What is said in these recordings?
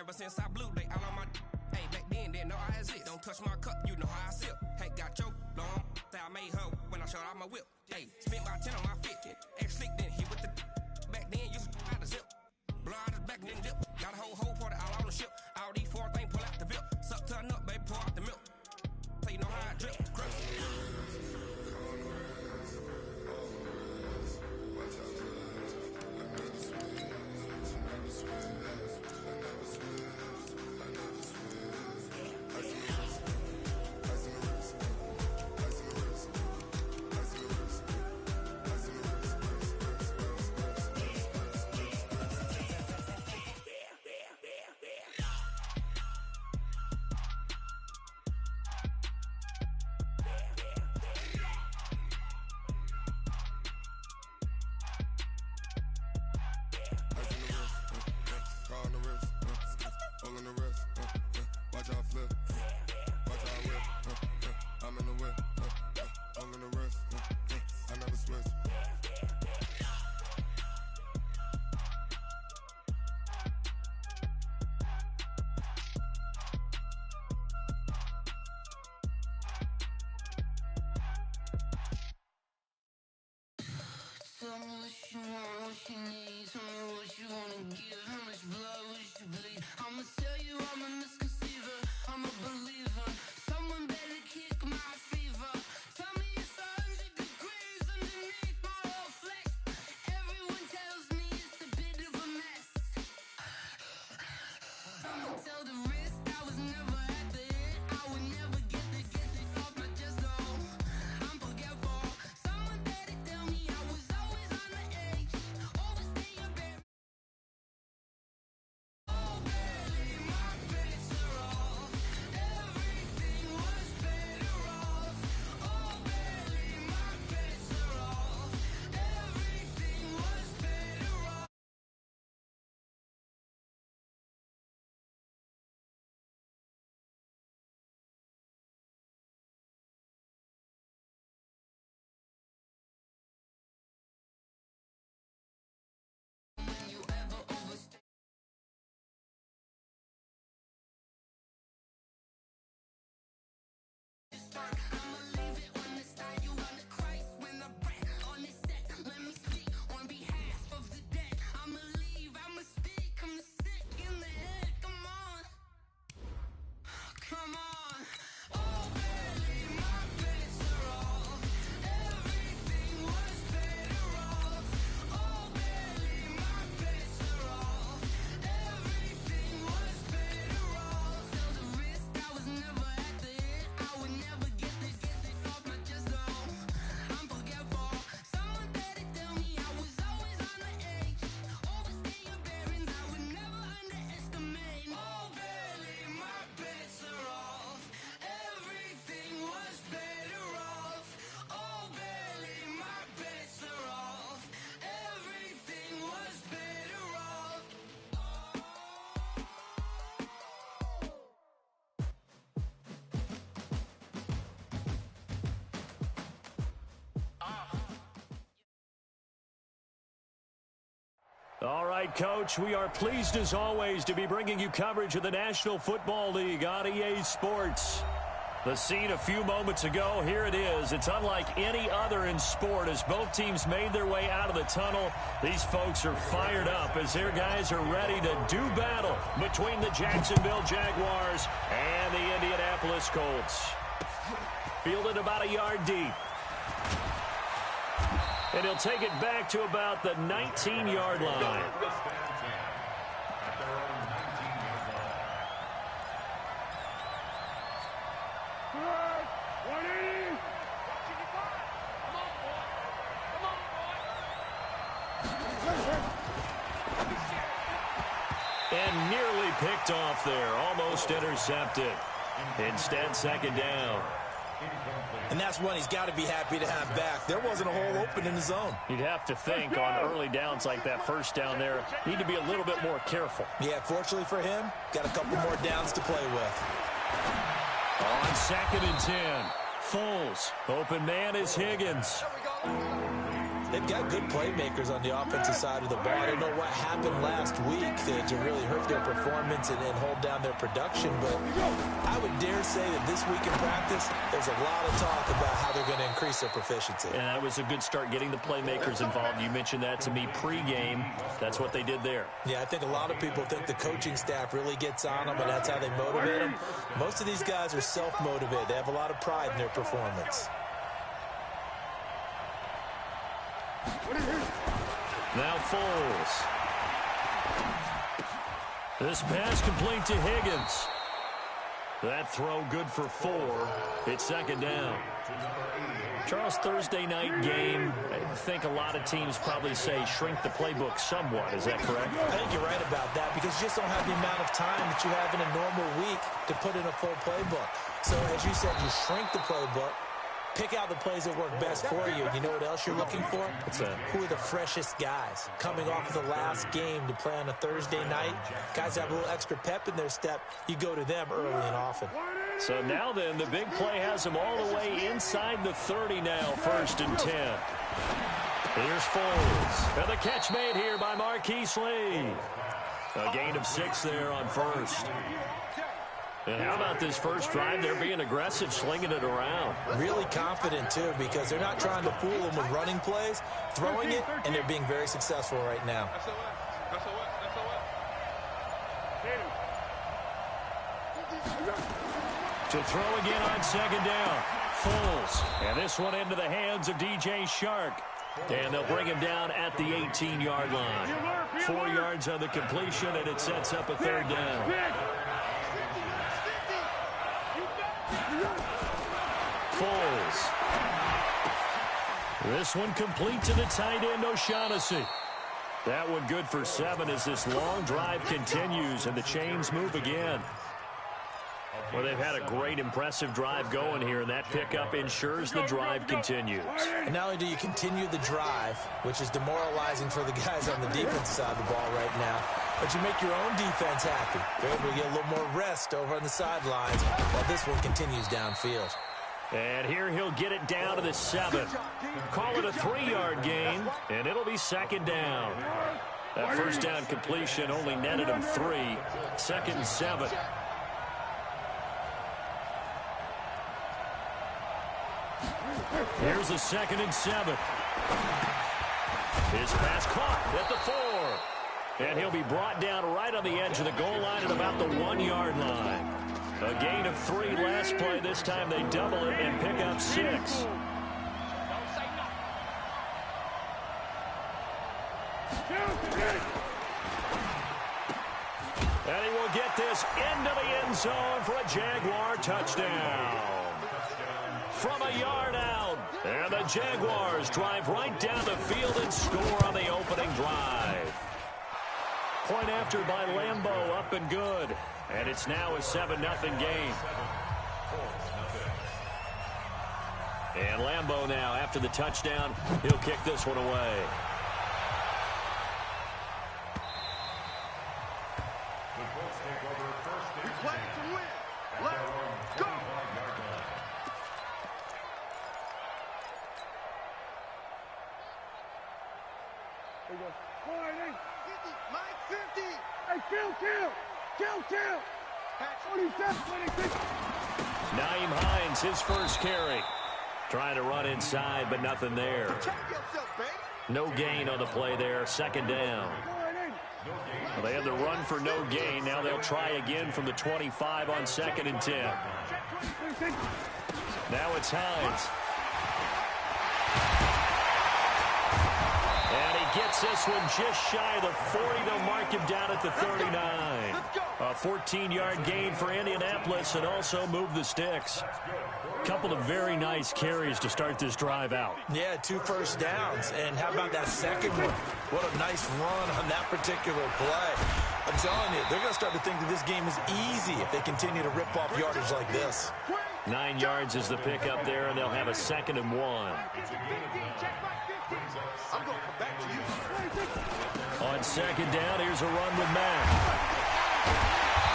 Ever since I blew, they all on my hey, back then, didn't know I exist. Don't touch my cup, you know how I sip. Hey, got your long, say I made her when I showed out my whip. Hey, spent my 10 on my 50. Ex-slick, then hit with the back then, used to out the zip. Blow out his back, then dip. Got a whole party all on the ship. All these 4 things, pull out the VIP. Suck, turn up, baby, pour out the milk. So you know how I drip. Tell me what you want, what you need. Tell me what you wanna give. How much blood would you bleed? I'ma tell you I'm a misconceiver. I'm a believer. Someone better kick my fever. Tell me it's 100 degrees underneath my whole flesh. Everyone tells me it's a bit of a mess. I'ma tell the risk I was never at the end. I would never get it off my chest though. I'm forgetful. Someone better tell me I was always on the edge. Overstay your bed. Oh barely, my bets are off. Everything was better off. Oh barely, my bets are off. Everything was better off. When you ever overstay. I'ma leave it on the side. You on the Christ when I breath on this set. Let me speak on behalf of the dead. I'ma leave, I'ma speak. I'm sick in the head. Come on, come on. Oh, barely, my bets are off. Everything was better off. Oh, barely, my bets are off. Everything was better off. Till the risk I was never at the end. I would never get it off my chest though. I'm forgetful. Someone better tell me I was always on the edge. Overstay your bearings, I would never underestimate. Oh, barely, my bets are off. Everything was better off. Oh, barely, my bets are off. Everything was better off. All right, Coach, we are pleased as always to be bringing you coverage of the National Football League on EA Sports. The scene a few moments ago, here it is. It's unlike any other in sport as both teams made their way out of the tunnel. These folks are fired up as their guys are ready to do battle between the Jacksonville Jaguars and the Indianapolis Colts. Fielded about a yard deep. And he'll take it back to about the 19-yard line. And nearly picked off there, almost intercepted. Instead, second down. And that's one he's got to be happy to have back. There wasn't a hole open in the zone. You'd have to think on early downs like that first down there, need to be a little bit more careful. Yeah, fortunately for him, got a couple more downs to play with. On 2nd and 10, Foles. Open man is Higgins. They've got good playmakers on the offensive side of the ball. I don't know what happened last week to really hurt their performance and hold down their production, but I would dare say that this week in practice, there's a lot of talk about how they're going to increase their proficiency. And that was a good start, getting the playmakers involved. You mentioned that to me pregame. That's what they did there. Yeah, I think a lot of people think the coaching staff really gets on them, and that's how they motivate them. Most of these guys are self-motivated. They have a lot of pride in their performance. Now Foles. This pass complete to Higgins. That throw good for 4. It's second down. Charles, Thursday night game, I think a lot of teams probably say shrink the playbook somewhat. Is that correct? I think you're right about that because you just don't have the amount of time that you have in a normal week to put in a full playbook. So, as you said, you shrink the playbook. Pick out the plays that work best for you. You know what else you're looking for? What's that? Who are the freshest guys coming off of the last game to play on a Thursday night? Guys that have a little extra pep in their step. You go to them early and often. So now then, the big play has them all the way inside the 30 now, 1st and 10. Here's Foles. And the catch made here by Marquise Lee. A gain of 6 there on first. And how about this first drive? They're being aggressive, slinging it around. Really confident, too, because they're not trying to fool them with running plays, throwing it, and they're being very successful right now. To throw again on second down. Foles. And this one into the hands of DJ Shark. And they'll bring him down at the 18-yard line. 4 yards on the completion, and it sets up a 3rd down. Foles. This one complete to the tight end, O'Shaughnessy. That one good for 7 as this long drive continues and the chains move again. Well, they've had a great, impressive drive going here, and that pickup ensures the drive continues. And not only do you continue the drive, which is demoralizing for the guys on the defense side of the ball right now, but you make your own defense happy. They're able to get a little more rest over on the sidelines while this one continues downfield. And here he'll get it down to the 7. Call it a 3-yard gain, and it'll be second down. That first down completion only netted him 3. 2nd and 7. Here's a 2nd and 7. His pass caught at the 4. And he'll be brought down right on the edge of the goal line at about the 1-yard line. A gain of 3 last play. This time they double it and pick up 6. And he will get this into the end zone for a Jaguar touchdown. From a yard out. And the Jaguars drive right down the field and score on the opening drive. Point after by Lambeau, up and good. And it's now a 7-0 game. And Lambeau now, after the touchdown, he'll kick this one away. Nyheim Hines, his first carry. Trying to run inside, but nothing there. No gain on the play there. 2nd down. Well, they had the run for no gain. Now they'll try again from the 25 on 2nd and 10. Now it's Hines. And he gets this one just shy of the 40. They'll mark him down at the 39. A 14-yard gain for Indianapolis and also move the sticks. Couple of very nice carries to start this drive out. Yeah, 2 first downs. And how about that second one? What a nice run on that particular play. I'm telling you, they're going to start to think that this game is easy if they continue to rip off yardage like this. 9 yards is the pickup there, and they'll have a 2nd and 1. On 2nd down, here's a run with Mack.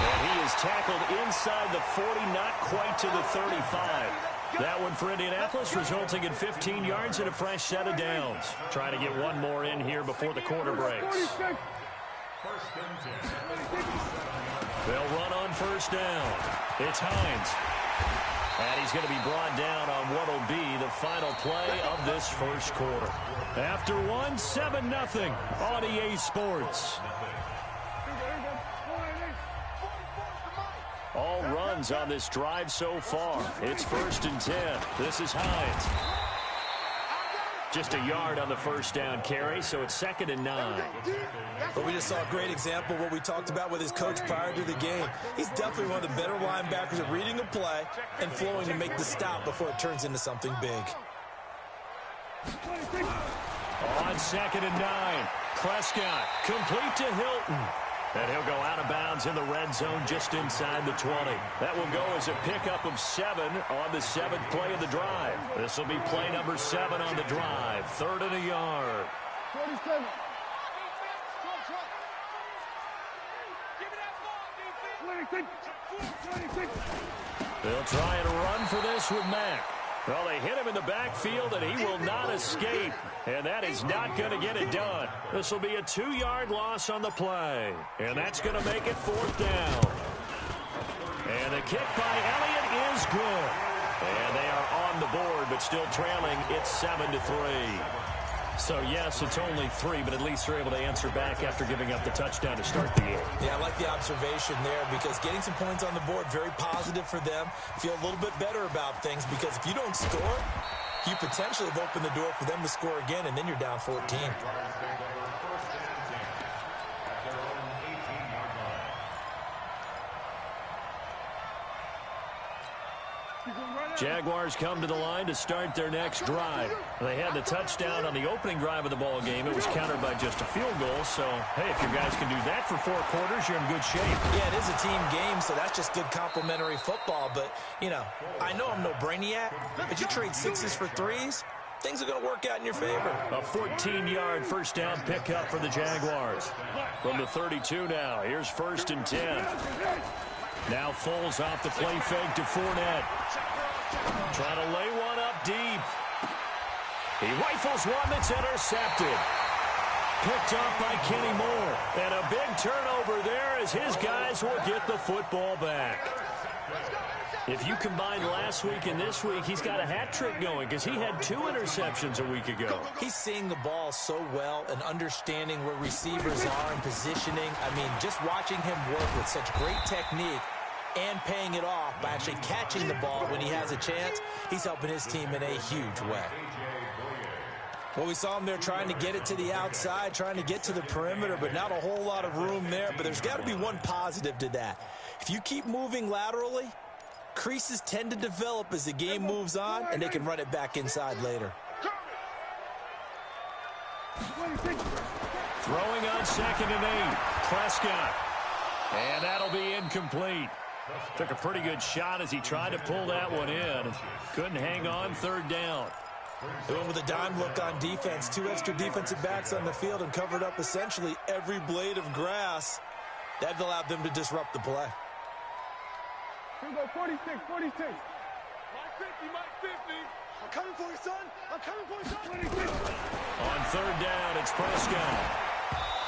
And he is tackled inside the 40, not quite to the 35. That one for Indianapolis, resulting in 15 yards and a fresh set of downs. Trying to get one more in here before the quarter breaks. They'll run on first down. It's Hines. And he's going to be brought down on what will be the final play of this first quarter. After one, 7-0 on EA Sports. All runs on this drive so far. It's 1st and 10. This is Hines. Just a yard on the first down carry, so it's 2nd and 9. But we just saw a great example of what we talked about with his coach prior to the game. He's definitely one of the better linebackers at reading a play and flowing to make the stop before it turns into something big. On 2nd and 9, Prescott complete to Hilton. And he'll go out of bounds in the red zone just inside the 20. That will go as a pickup of 7 on the 7th play of the drive. This will be play number 7 on the drive. 3rd and a yard. 47. They'll try and run for this with Mack. Well, they hit him in the backfield, and he will not escape. And that is not going to get it done. This will be a 2-yard loss on the play. And that's going to make it 4th down. And the kick by Elliott is good. And they are on the board, but still trailing. It's 7-3. So, yes, it's only 3, but at least they're able to answer back after giving up the touchdown to start the game. Yeah, I like the observation there because getting some points on the board, very positive for them. Feel a little bit better about things because if you don't score, you potentially have opened the door for them to score again, and then you're down 14. Jaguars come to the line to start their next drive. They had the touchdown on the opening drive of the ball game. It was countered by just a field goal. So, hey, if you guys can do that for 4 quarters, you're in good shape. Yeah, it is a team game, so that's just good complimentary football. But, you know, I know I'm no brainiac, but you trade 6s for 3s, things are going to work out in your favor. A 14-yard first down pickup for the Jaguars. From the 32 now, here's 1st and 10. Now Foles off the play fake to Fournette. Trying to lay one up deep. He rifles one that's intercepted. Picked off by Kenny Moore. And a big turnover there as his guys will get the football back. If you combine last week and this week, he's got a hat trick going because he had 2 interceptions a week ago. He's seeing the ball so well and understanding where receivers are and positioning. I mean, just watching him work with such great technique and paying it off by actually catching the ball when he has a chance, he's helping his team in a huge way. Well, we saw him there trying to get it to the outside, trying to get to the perimeter, but not a whole lot of room there. But there's got to be one positive to that. If you keep moving laterally, creases tend to develop as the game moves on, and they can run it back inside later. Throwing on 2nd and 8. Prescott. And that'll be incomplete. Took a pretty good shot as he tried to pull that one in. Couldn't hang on 3rd down. They went with a dime look on defense. 2 extra defensive backs on the field and covered up essentially every blade of grass. That allowed them to disrupt the play. Here we go, 46. Mike 50. I'm coming for you, son. I'm coming for you, son. 26. On 3rd down, it's Prescott.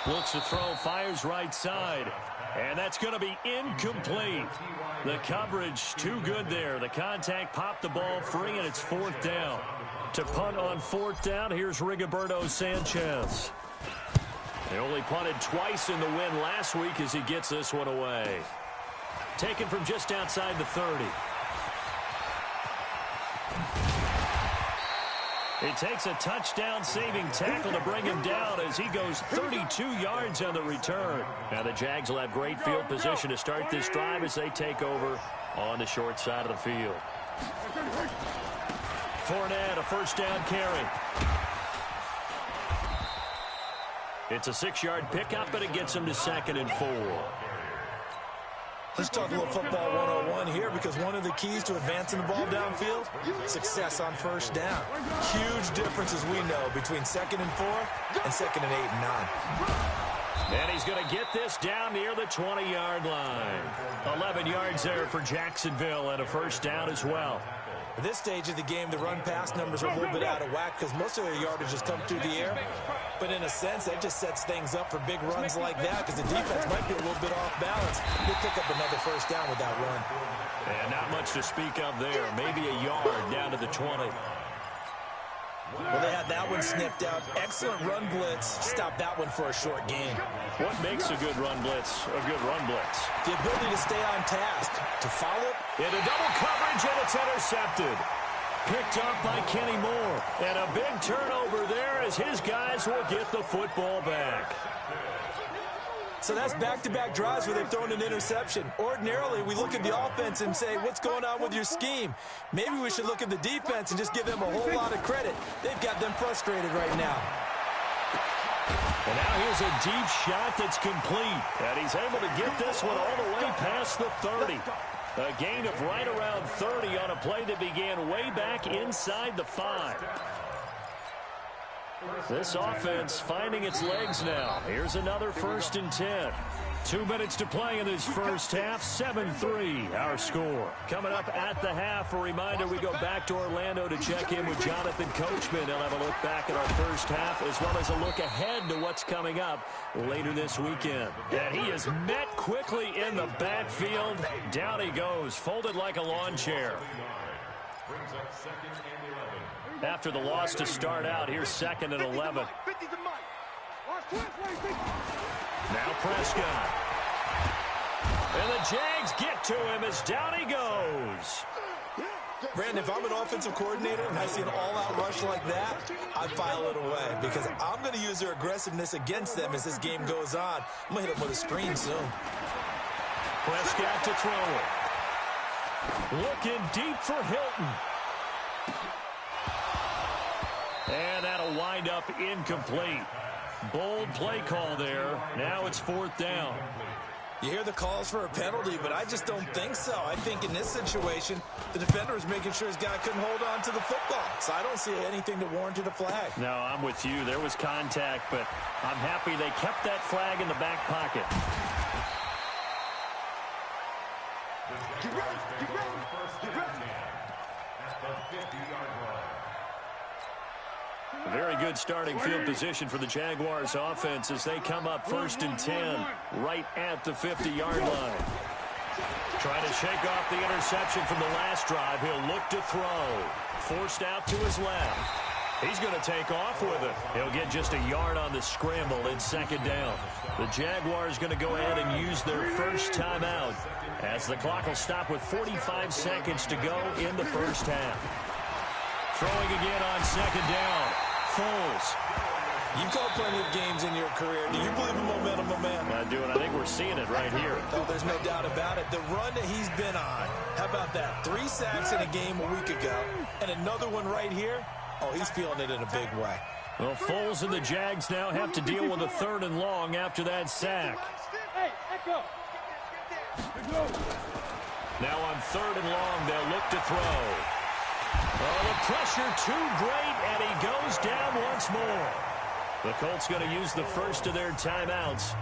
Looks to throw, fires right side. And that's going to be incomplete. The coverage too good there. The contact popped the ball free, and it's 4th down. To punt on 4th down, here's Rigoberto Sanchez. He only punted twice in the win last week as he gets this one away. Taken from just outside the 30. It takes a touchdown-saving tackle to bring him down as he goes 32 yards on the return. Now the Jags will have great field position to start this drive as they take over on the short side of the field. Fournette, a first down carry. It's a 6-yard pickup, but it gets him to 2nd and 4. Let's talk a little football 101 here because one of the keys to advancing the ball downfield, success on first down. Huge difference, as we know, between 2nd and 4 and 2nd and 8 and 9. And he's going to get this down near the 20-yard line. 11 yards there for Jacksonville and a first down as well. At this stage of the game, the run-pass numbers are a little bit out of whack because most of their yardage has come through the air. But in a sense, that just sets things up for big runs like that because the defense might be a little bit off balance. They pick up another first down with that run. And not much to speak of there. Maybe a yard down to the 20. Well, they had that one sniffed out. Excellent run blitz. Stop that one for a short gain. What makes a good run blitz a good run blitz? The ability to stay on task, to follow. Into double coverage, and it's intercepted. Picked up by Kenny Moore. And a big turnover there as his guys will get the football back. So that's back-to-back drives where they've thrown an interception. Ordinarily, we look at the offense and say, what's going on with your scheme? Maybe we should look at the defense and just give them a whole lot of credit. They've got them frustrated right now. And now here's a deep shot that's complete. And he's able to get this one all the way past the 30. A gain of right around 30 on a play that began way back inside the 5. This offense finding its legs now. Here's another 1st and 10. 2 minutes to play in this first half. 7-3 our score. Coming up at the half, a reminder we go back to Orlando to check in with Jonathan Coachman. He'll have a look back at our first half as well as a look ahead to what's coming up later this weekend. And he is met quickly in the backfield. Down he goes, folded like a lawn chair. After the loss to start out, here's 2nd and 11. Now Prescott. And the Jags get to him as down he goes. Brandon, if I'm an offensive coordinator and I see an all-out rush like that, I file it away because I'm going to use their aggressiveness against them as this game goes on. I'm going to hit them with a screen soon. Prescott to throw it. Looking deep for Hilton. And that'll wind up incomplete. Bold play call there. Now it's 4th down. You hear the calls for a penalty, but I just don't think so. I think in this situation, the defender was making sure his guy couldn't hold on to the football. So I don't see anything that warranted a flag. No, I'm with you. There was contact, but I'm happy they kept that flag in the back pocket. Very good starting field position for the Jaguars offense as they come up 1st and 10 right at the 50-yard line. Trying to shake off the interception from the last drive. He'll look to throw. Forced out to his left. He's going to take off with it. He'll get just a yard on the scramble in 2nd down. The Jaguars going to go ahead and use their first timeout as the clock will stop with 45 seconds to go in the first half. Throwing again on 2nd down. Foles. You've called plenty of games in your career. Do you believe in momentum, my man? I do, and I think we're seeing it right here. Oh, there's no doubt about it. The run that he's been on. How about that? 3 sacks in a game a week ago, and another one right here. Oh, he's feeling it in a big way. Well, Foles and the Jags now have to deal with a 3rd and long after that sack. Now on 3rd and long, they'll look to throw. Oh, the pressure too great, and he goes down once more. The Colts going to use the first of their timeouts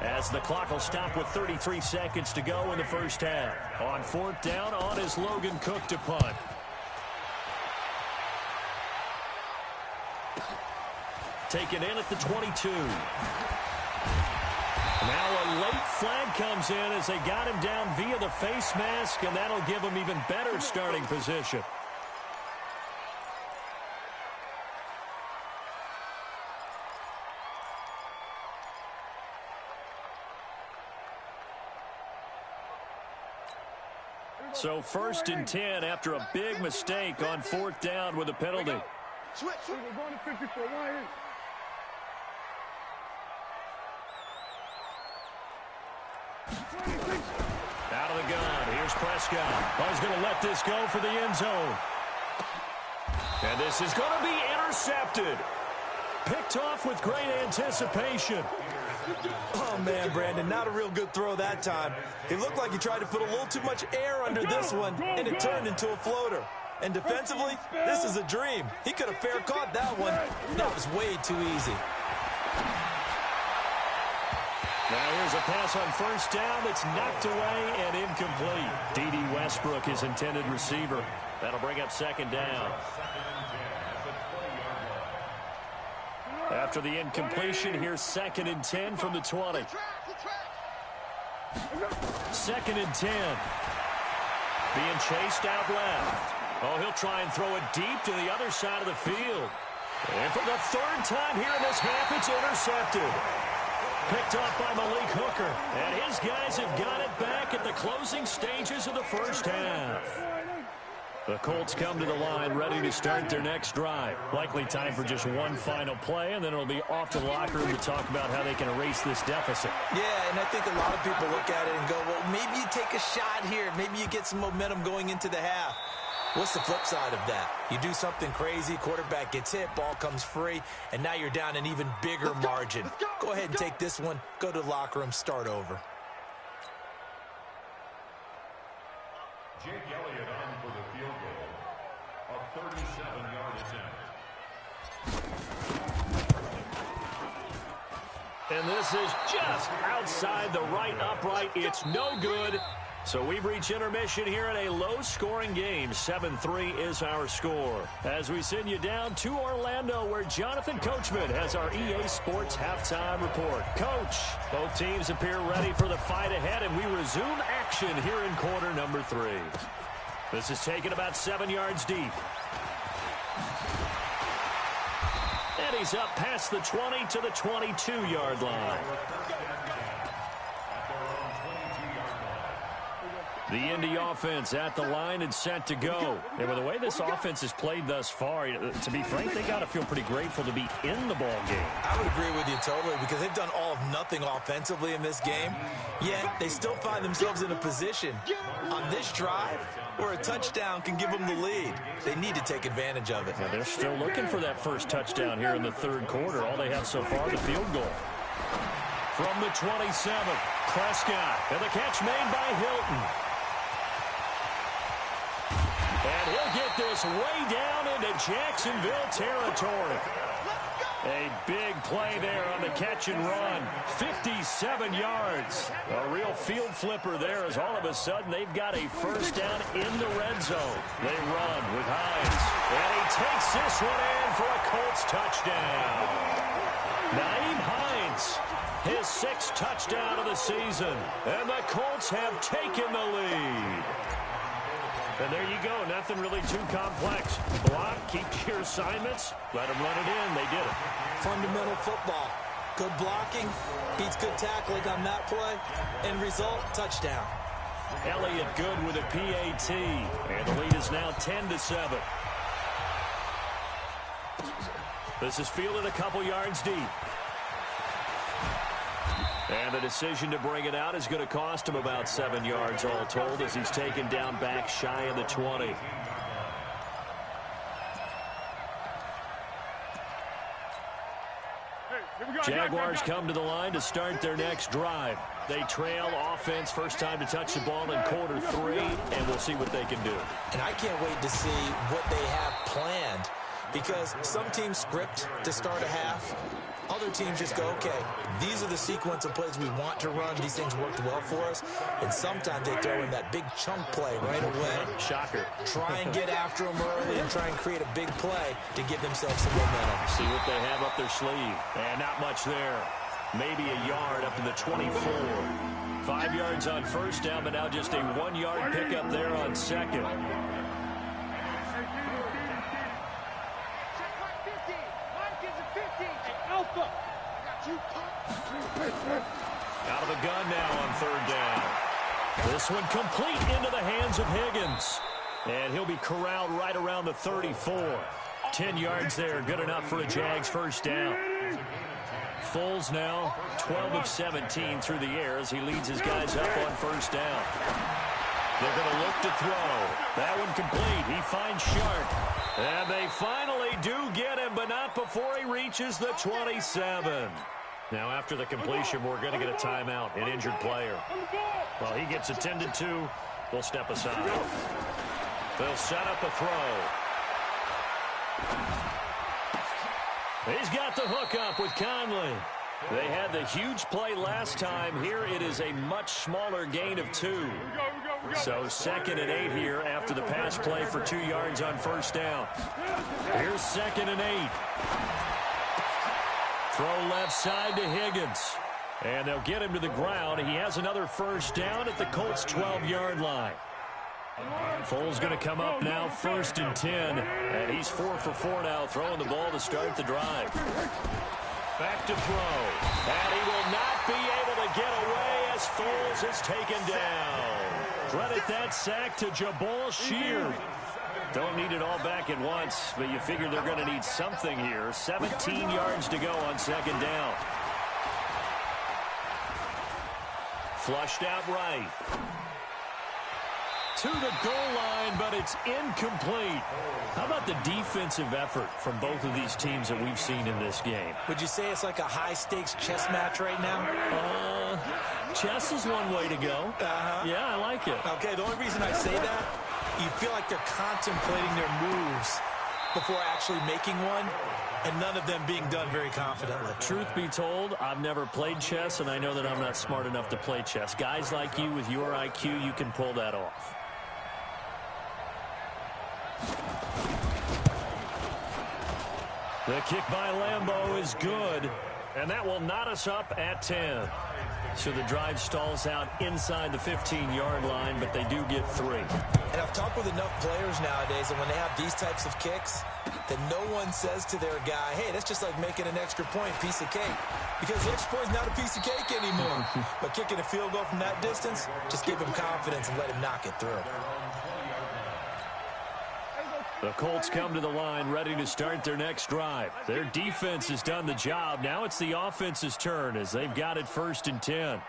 as the clock will stop with 33 seconds to go in the first half. On 4th down, on is Logan Cook to punt. Taken in at the 22. Now a late flag comes in as they got him down via the face mask, and that'll give him even better starting position. So 1st and 10 after a big mistake on 4th down with a penalty. Switch. We're going to 54. Out of the gun. Here's Prescott. Oh, he's going to let this go for the end zone. And this is going to be intercepted. Picked off with great anticipation. Oh, man, Brandon, not a real good throw that time. It looked like he tried to put a little too much air under this one, and it turned into a floater. And defensively, this is a dream. He could have fair caught that one. That was way too easy. Now here's a pass on 1st down that's knocked away and incomplete. D.D. Westbrook, his intended receiver. That'll bring up second down. After the incompletion, here's 2nd and 10 from the 20. 2nd and 10. Being chased out left. Oh, he'll try and throw it deep to the other side of the field. And for the 3rd time here in this half, it's intercepted. Picked off by Malik Hooker. And his guys have got it back at the closing stages of the first half. The Colts come to the line ready to start their next drive. Likely time for just one final play, and then it'll be off to the locker room to talk about how they can erase this deficit. Yeah, and I think a lot of people look at it and go, well, maybe you take a shot here. Maybe you get some momentum going into the half. What's the flip side of that? You do something crazy, quarterback gets hit, ball comes free, and now you're down an even bigger margin. Go ahead and take this one, go to the locker room, start over. Jake Elliott on for the field goal. A 37-yard attempt. And this is just outside the right upright. It's no good. So we've reached intermission here in a low-scoring game. 7-3 is our score. As we send you down to Orlando, where Jonathan Coachman has our EA Sports halftime report. Coach, both teams appear ready for the fight ahead, and we resume action here in quarter number 3. This is taken about 7 yards deep. And he's up past the 20 to the 22-yard line. The Indy offense at the line and set to go. And with the way this offense has played thus far, to be frank, they got to feel pretty grateful to be in the ball game. I would agree with you totally, because they've done all of nothing offensively in this game, yet they still find themselves in a position on this drive where a touchdown can give them the lead. They need to take advantage of it. Well, they're still looking for that first touchdown here in the 3rd quarter. All they have so far, the field goal. From the 27, Prescott, and the catch made by Hilton. And he'll get this way down into Jacksonville territory. A big play there on the catch and run. 57 yards. A real field flipper there, as all of a sudden they've got a first down in the red zone. They run with Hines. And he takes this one in for a Colts touchdown. Nyheim Hines, his 6th touchdown of the season. And the Colts have taken the lead. And there you go. Nothing really too complex. Block, keep to your assignments, let them run it in. They did it. Fundamental football. Good blocking, beats good tackling on that play. End result, touchdown. Elliott good with a PAT. And the lead is now 10-7. This is fielded a couple yards deep. And the decision to bring it out is going to cost him about 7 yards all told, as he's taken down back shy of the 20. Jaguars come to the line to start their next drive. They trail offense, first time to touch the ball in quarter 3, and we'll see what they can do. And I can't wait to see what they have planned, because some teams script to start a half. Other teams just go, okay, these are the sequence of plays we want to run. These things worked well for us. And sometimes they throw in that big chunk play right away. Shocker. Try and get after them early and try and create a big play to give themselves some momentum. See what they have up their sleeve. And not much there. Maybe a yard up to the 24. 5 yards on first down, but now just a 1-yard pickup there on second. Out of the gun now on 3rd down. This one complete into the hands of Higgins. And he'll be corralled right around the 34. 10 yards there, good enough for a Jags first down. Foles now 12 of 17 through the air as he leads his guys up on first down. They're going to look to throw. That one complete. He finds Sharp. And they finally do get him, but not before he reaches the 27. Now, after the completion, we're going to get a timeout, an injured player. Well, he gets attended to. We'll step aside. They'll set up a throw. He's got the hook up with Conley. They had the huge play last time. Here it is a much smaller gain of 2. So 2nd and 8 here after the pass play for 2 yards on first down. Here's 2nd and 8. Throw left side to Higgins. And they'll get him to the ground. He has another first down at the Colts' 12-yard line. Foles going to come up now, 1st and 10. And he's 4 for 4 now, throwing the ball to start the drive. Back to throw. And he will not be able to get away as Foles is taken down. Credit that sack to Jabal Sheard. Don't need it all back at once, but you figure they're going to need something here. 17 yards to go on 2nd down. Flushed out right. To the goal line, but it's incomplete. How about the defensive effort from both of these teams that we've seen in this game? Would you say it's like a high-stakes chess match right now? Chess is one way to go. Yeah, I like it. Okay, the only reason I say that, you feel like they're contemplating their moves before actually making one, and none of them being done very confidently. Truth be told, I've never played chess, and I know that I'm not smart enough to play chess. Guys like you with your IQ, you can pull that off. The kick by Lambeau is good, and that will knot us up at 10. So the drive stalls out inside the 15-yard line, but they do get 3. And I've talked with enough players nowadays, and when they have these types of kicks, that no one says to their guy, hey, that's just like making an extra point, piece of cake. Because the extra point is not a piece of cake anymore. But kicking a field goal from that distance, just give him confidence and let him knock it through. The Colts come to the line ready to start their next drive. Their defense has done the job. Now it's the offense's turn as they've got it 1st and 10.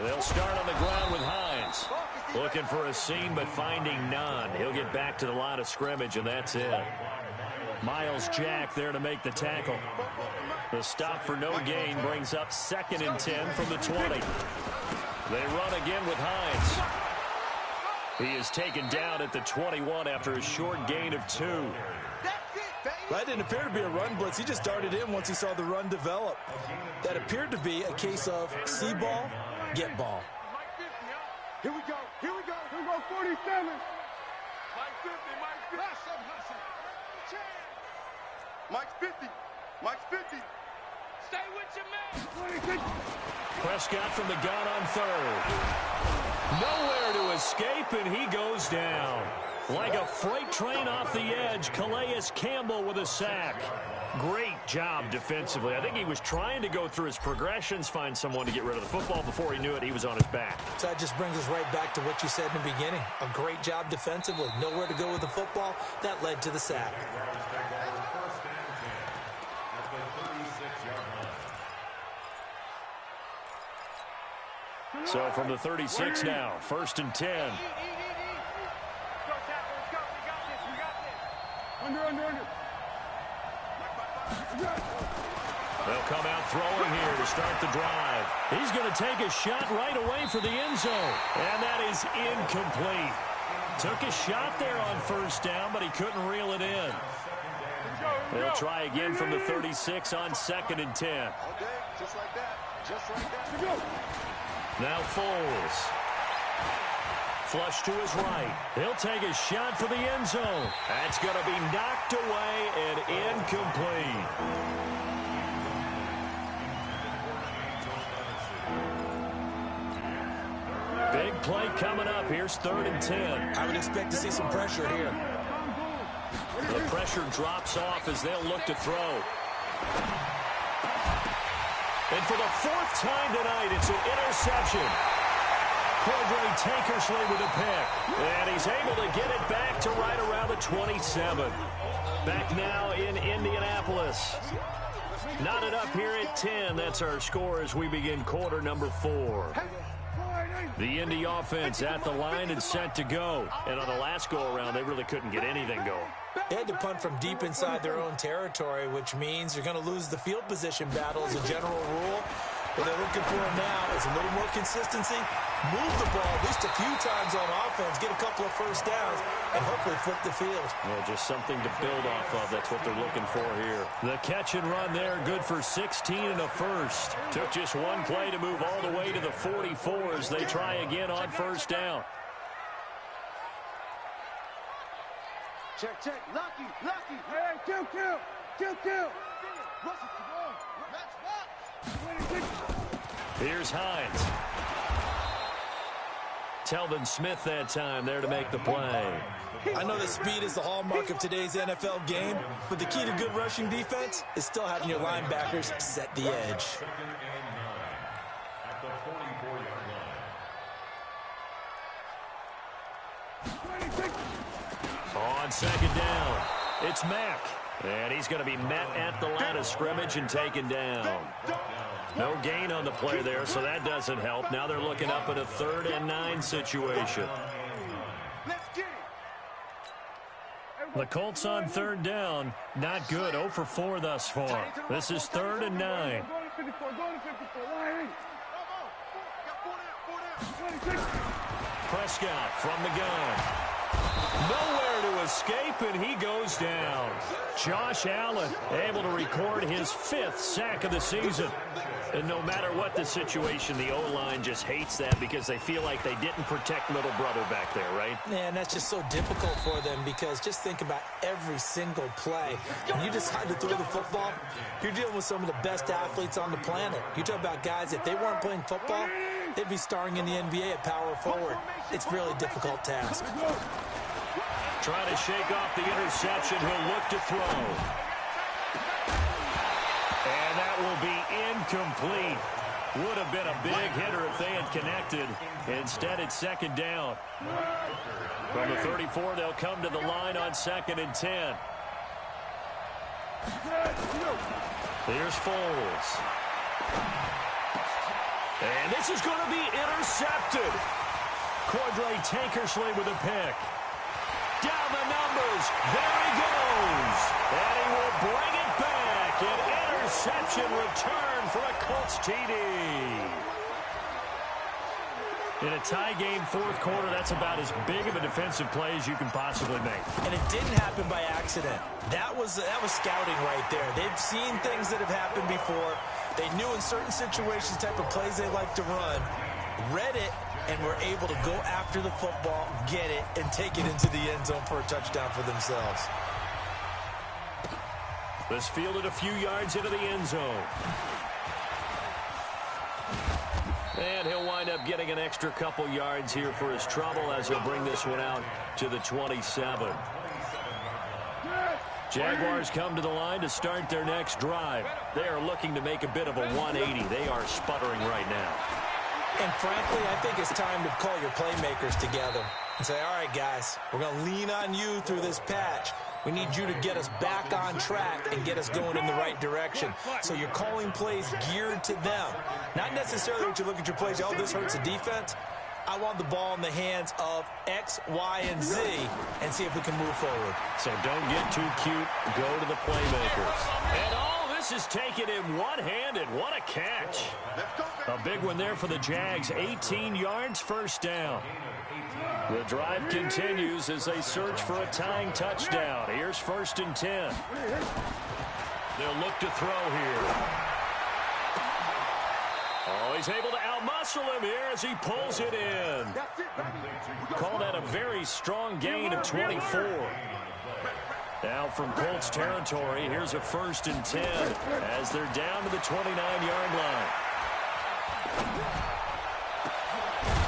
They'll start on the ground with Hines. Looking for a seam but finding none. He'll get back to the line of scrimmage, and that's it. Miles Jack there to make the tackle. The stop for no gain brings up 2nd and 10 from the 20. They run again with Hines. He is taken down at the 21 after a short gain of 2. That didn't appear to be a run blitz. He just darted in once he saw the run develop. That appeared to be a case of see ball, get ball. Here we go. Here we go. Here we go. 47. Mike 50. Mike 50. Mike's 50. Mike's 50. Stay with your man. Prescott from the gun on 3rd. Nowhere to escape, and he goes down. Like a freight train off the edge, Calais Campbell with a sack. Great job defensively. I think he was trying to go through his progressions, find someone to get rid of the football. Before he knew it, he was on his back. So that just brings us right back to what you said in the beginning. A great job defensively. Nowhere to go with the football. That led to the sack. So from the 36 now, 1st and 10. They'll come out throwing here to start the drive. He's going to take a shot right away for the end zone. And that is incomplete. Took a shot there on 1st down, but he couldn't reel it in. They'll try again from the 36 on 2nd and 10. Okay, just like that. Just like that. Now Foles. Flush to his right. He'll take a shot for the end zone. That's going to be knocked away and incomplete. Big play coming up. Here's 3rd and 10. I would expect to see some pressure here. The pressure drops off as they'll look to throw. And for the 4th time tonight, it's an interception. Cordray Tankersley with a pick. And he's able to get it back to right around the 27. Back now in Indianapolis. Knotted up here at 10. That's our score as we begin quarter number 4. The Indy offense at the line and set to go. And on the last go-around, they really couldn't get anything going. They had to punt from deep inside their own territory, which means you're going to lose the field position battle as a general rule. What they're looking for now is a little more consistency, move the ball at least a few times on offense, get a couple of first downs, and hopefully flip the field. Yeah, just something to build off of. That's what they're looking for here. The catch and run there, good for 16 and a first. Took just one play to move all the way to the 44 as they try again on first down. Check, check. Lucky. Hey, kill. Russell, come on. Here's Hines. Telvin Smith that time there to make the play. I know that speed is the hallmark of today's NFL game, but the key to good rushing defense is still having your linebackers set the edge. Second and 9 at the 44-yard line. On second down, it's Mack. And he's going to be met at the line of scrimmage and taken down. No gain on the play there, so that doesn't help. Now they're looking up at a 3rd and 9 situation. The Colts on 3rd down. Not good. 0 for 4 thus far. This is 3rd and 9. Prescott from the gun. Nowhere to escape, and he goes down. Josh Allen able to record his 5th sack of the season. And no matter what the situation, the O-line just hates that because they feel like they didn't protect little brother back there, right? Man, that's just so difficult for them because just think about every single play. When you decide to throw the football, you're dealing with some of the best athletes on the planet. You talk about guys, if they weren't playing football, they'd be starring in the NBA at power forward. It's a really difficult task. Trying to shake off the interception. He'll look to throw. And that will be incomplete. Would have been a big hitter if they had connected. Instead, it's 2nd down. From the 34, they'll come to the line on 2nd and 10. Here's Foles. And this is going to be intercepted. Cordray Tankersley with a pick. Down the numbers. There he goes. And he will bring it back. An interception return for a Colts TD. In a tie game, 4th quarter, that's about as big of a defensive play as you can possibly make. And it didn't happen by accident. That was scouting right there. They've seen things that have happened before. They knew in certain situations type of plays they like to run, read it, and were able to go after the football, get it, and take it into the end zone for a touchdown for themselves. This fielded a few yards into the end zone. And he'll wind up getting an extra couple yards here for his trouble as he'll bring this one out to the 27. Jaguars come to the line to start their next drive. They are looking to make a bit of a 180. They are sputtering right now. And frankly, I think it's time to call your playmakers together and say, all right, guys, we're going to lean on you through this patch. We need you to get us back on track and get us going in the right direction. So you're calling plays geared to them. Not necessarily what you look at your plays, oh, this hurts the defense. I want the ball in the hands of X, Y, and Z and see if we can move forward. So don't get too cute. Go to the playmakers. And all this is taken in one-handed. What a catch. A big one there for the Jags. 18 yards, 1st down. The drive continues as they search for a tying touchdown. Here's 1st and 10. They'll look to throw here. Oh, he's able to outmuscle him here as he pulls it in. Call that a very strong gain of 24. Now from Colts territory, here's a 1st and 10 as they're down to the 29-yard line.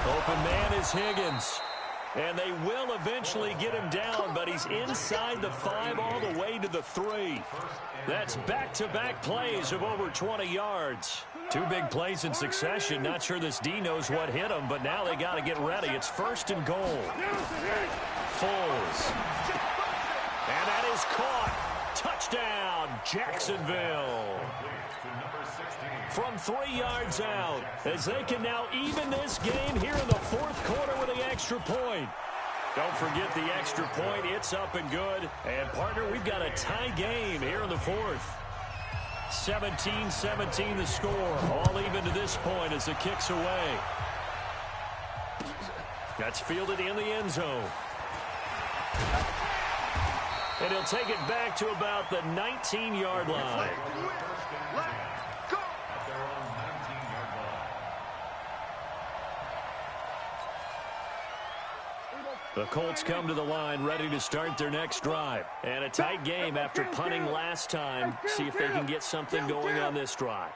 Open man is Higgins. And they will eventually get him down, but he's inside the 5 all the way to the 3. That's back-to-back plays of over 20 yards. 2 big plays in succession. Not sure this D knows what hit him, but now they got to get ready. It's 1st and goal. Foles. And that is caught. Touchdown, Jacksonville. From 3 yards out, as they can now even this game here in the 4th quarter with the extra point. Don't forget the extra point. It's up and good. And, partner, we've got a tie game here in the 4th. 17-17 the score. All even to this point as the kick's away. That's fielded in the end zone. And he'll take it back to about the 19-yard line. The Colts come to the line ready to start their next drive. And a tight game after punting last time. See if they can get something going on this drive.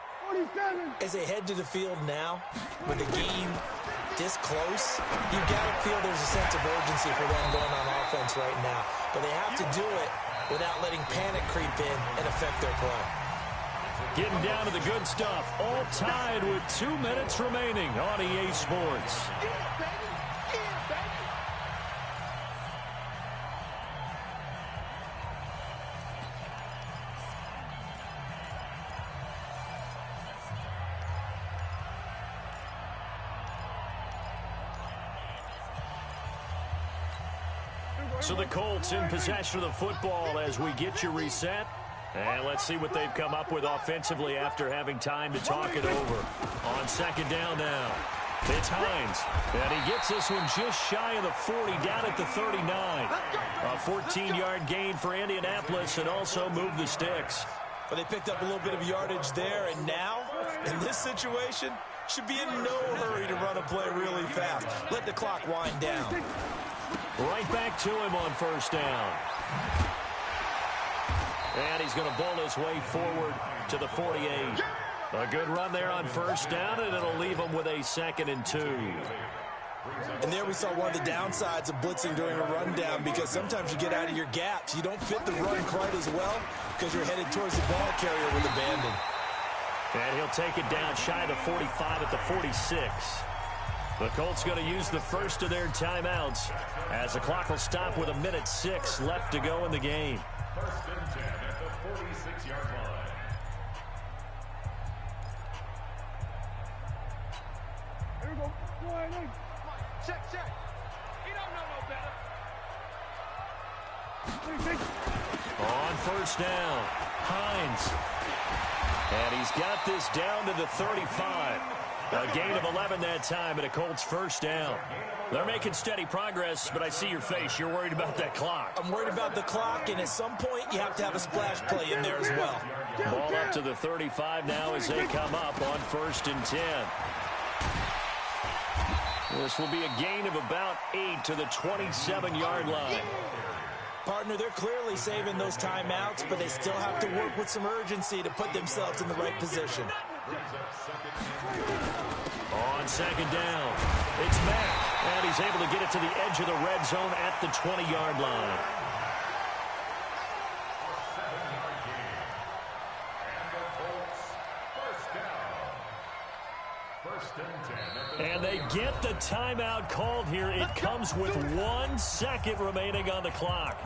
As they head to the field now, with the game this close, you've got to feel there's a sense of urgency for them going on offense right now. But they have to do it without letting panic creep in and affect their play. Getting down to the good stuff. All tied with 2 minutes remaining on EA Sports. So the Colts in possession of the football as we get you reset. And let's see what they've come up with offensively after having time to talk it over. On second down now, it's Hines. And he gets this one just shy of the 40, down at the 39. A 14-yard gain for Indianapolis and also moved the sticks. But they picked up a little bit of yardage there, and now, in this situation, should be in no hurry to run a play really fast. Let the clock wind down. Right back to him on first down. And he's going to bowl his way forward to the 48. A good run there on first down, and it'll leave him with a 2nd and 2. And there we saw one of the downsides of blitzing during a rundown, because sometimes you get out of your gaps. You don't fit the run quite as well because you're headed towards the ball carrier with abandon. And he'll take it down shy of the 45 at the 46. The Colts going to use the first of their timeouts as the clock will stop with 1:06 left to go in the game. 1st and 10 at the 46-yard line. Here we go. Check. He don't know no better. On first down, Hines. And he's got this down to the 35. A gain of 11 that time and a Colts first down. They're making steady progress, but I see your face. You're worried about that clock. I'm worried about the clock, and at some point you have to have a splash play in there as well. Ball up to the 35 now as they come up on 1st and 10. This will be a gain of about 8 to the 27-yard line. Partner, they're clearly saving those timeouts, but they still have to work with some urgency to put themselves in the right position. On second down, it's Mack, and he's able to get it to the edge of the red zone at the 20-yard line. And they get the timeout called here. It comes with 1 second remaining on the clock.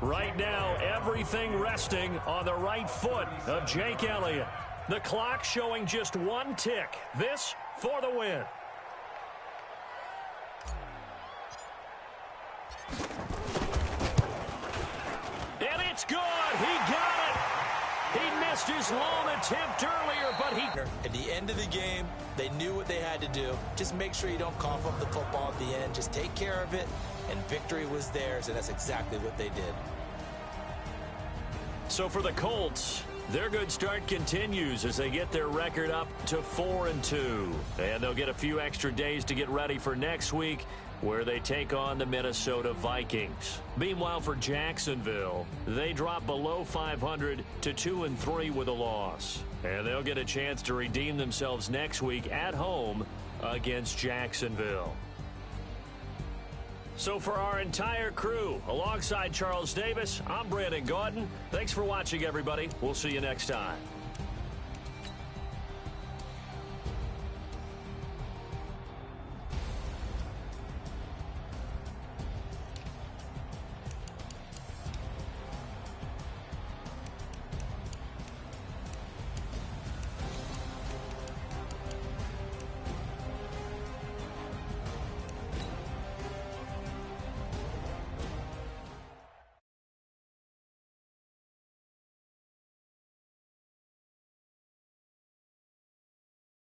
Right now, everything resting on the right foot of Jake Elliott. The clock showing just 1 tick. This for the win. And it's good. He got it. He missed his lone attempt earlier, but he... At the end of the game, they knew what they had to do. Just make sure you don't cough up the football at the end. Just take care of it, and victory was theirs, and that's exactly what they did. So for the Colts, their good start continues as they get their record up to 4-2. And they'll get a few extra days to get ready for next week, where they take on the Minnesota Vikings. Meanwhile, for Jacksonville, they drop below 500 to 2-3 with a loss. And they'll get a chance to redeem themselves next week at home against Jacksonville. So for our entire crew, alongside Charles Davis, I'm Brandon Gaudin. Thanks for watching, everybody. We'll see you next time.